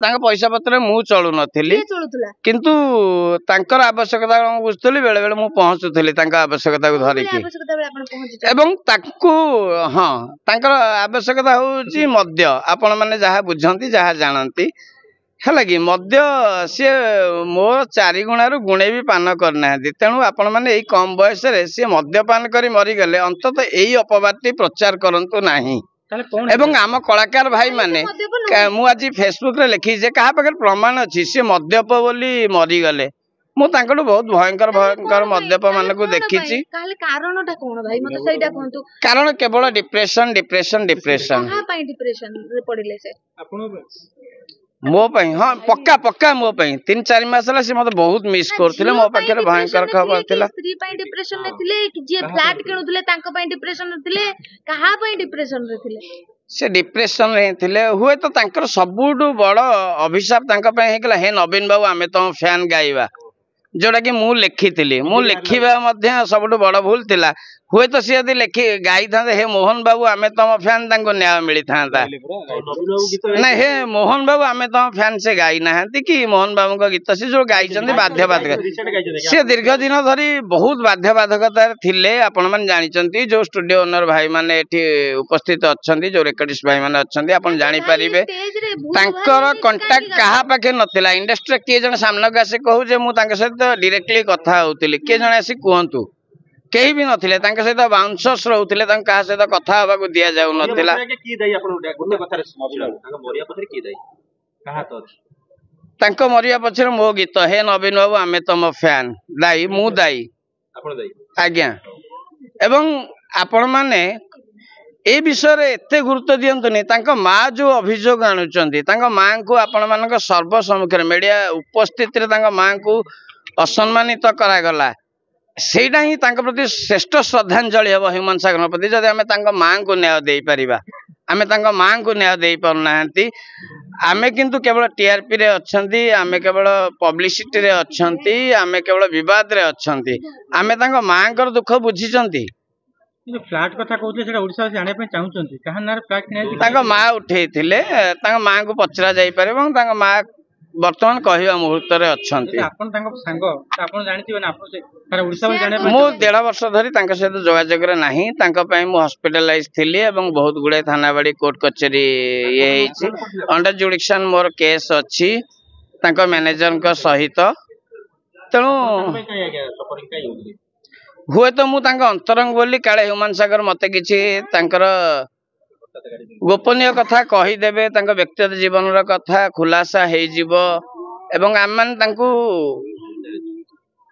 पैसा पत्र मु चलु नथिली किंतु तांकर आवश्यकता बुझुली बेले बेले मु पहुंचुली आवश्यकता को धरिकी एवं ताकू हाँ तांकर आवश्यकता हूँ मद्य आपण मैंने जहाँ बुझती जहाँ जानती है कि मद्य सी मो 4 गुणारू गुणे भी पान करना तेणु आपण मैंने कम बयस सी मद्यपान कर मरीगले अंततः यही अपवाद प्रचार करंतु नहीं एवं आम कलाकार भाई माने मु आज फेसबुक रे लिखी जे कहा पाखे प्रमाण अच्छी सी मद्यप बोली मरीगले मु तांकटू बहुत भयंकर भयंकर मद्यप मान को देखी कारण केवल डिप्रेशन डिप्रेशन डिप्रेशन मो हाँ पक्का पक्का मो 3-4 मास सी मत बहुत मिस करथिले मो पाखे भयंकर खबर थिला स्त्री डिप्रेशन में थिले जे फ्लैट किनुथिले तांको पई डिप्रेशन में थिले कहा पई डिप्रेशन रे थिले से डिप्रेशन रे थिले हुए तो तांकर सबुठु बड़ अभिशाप तांका पई हेकला हे नवीन बाबू आमे तो फैन गाइबा जोड़ा कि मु लिखिथिली मु लिखिबा मध्ये सबुठु बड़ भूल थिला हुए तो सी यदि लिखि गाई था हे मोहन बाबू आमे तुम फैन न्याय मिली था ना हे मोहन बाबू आमे तुम फैन से गाई ना कि मोहन बाबू का गीत से जो गाई बाध्यबाधक सी दीर्घ दिन धरी बहुत बाध्यबाधकता थिले आपण मैंने जानी जो स्टूडियो ओनर भाई मैंने उपस्थित अच्छा जो रेकर्डिस्ट भाई मैंने अच्छा आपन जानी पारिबे तांकर कांटेक्ट कहा पाखे नथिला इंडस्ट्री किए जने सामना को आसी कहू जे मु तांके सहित डायरेक्टली कथा होतिली किए जने आसी कहंतु कहीं भी नथिले तांके सहित बाउंसर्स रहउतिले तांके कहा सहित कथा होबा को दिया जाउ नथिला की दाई आपन गोटे कथा रे तांका मरिया पछरे की दाई कहा तो तांको मरिया पछरे मो गीत हे नवीन बाबू आमे तम फैन दाई मु दाई आपन दाई आज्ञा एवं आपण माने ए विषय रे एते गुरुत्व दियंतुनी तांको मां जो अभियोग आणुचंती तांको मां को आपण मानक सर्व सम्मुख मीडिया उपस्थित रे तांको मां को असम्मानित करा गला सेटा ही तांको प्रति श्रेष्ठ श्रद्धांजलि हम ह्यूमन सागर प्रति जदि आमे तांको मां को न्याय दे परिबा आमे तांको मां को न्याय दे परनाहंती आमे किंतु केवल टीआरपी रे अछंती आमे केवल पब्लिसिटी रे अछंती आमे केवल विवाद रे अछंती आमे तांको मां कर दुख बुझिचंती फ्लैट कथा कहउते सेटा ओडिसा जाने पे चाहुचंती कहा नार फ्लैट किने तांको मां उठेइथिले तांको मां को पचरा जाई पारे এবং तांको मां वर्तमान कहवा मुहूर्त रे अछंती आपन तांको संग आपन जानिथिबे ना आपन से तार ओडिसा में जाने मु 1.5 वर्ष धरी तांको सहित जोगाजोग रे नाही तांको पई मु हॉस्पिटलाइज थिली एवं बहुत गुडे थानाबाड़ी कोर्ट कचेरी ये हेछि अंडर जुडिक्शन मोर केस अछि तांको मैनेजर को सहित तेणु हुए तो मु तांको अंतरंग बोली काले ह्यूमन सागर मते किछि तांकर गोपनीय कथा कहीदेवे व्यक्तिगत जीवन कथा खुलासा हो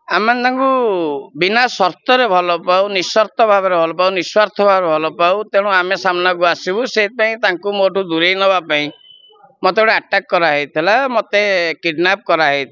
आमान बिना शर्त रे भल पाऊ निस्वार्थ भाव भल पाऊ निस्वार्थ भाव भल पाऊ तेणु आमे सामना को आसबू से मोटू दूरे नवाई मत गोटे अटैक कराई मत किडनैप कराई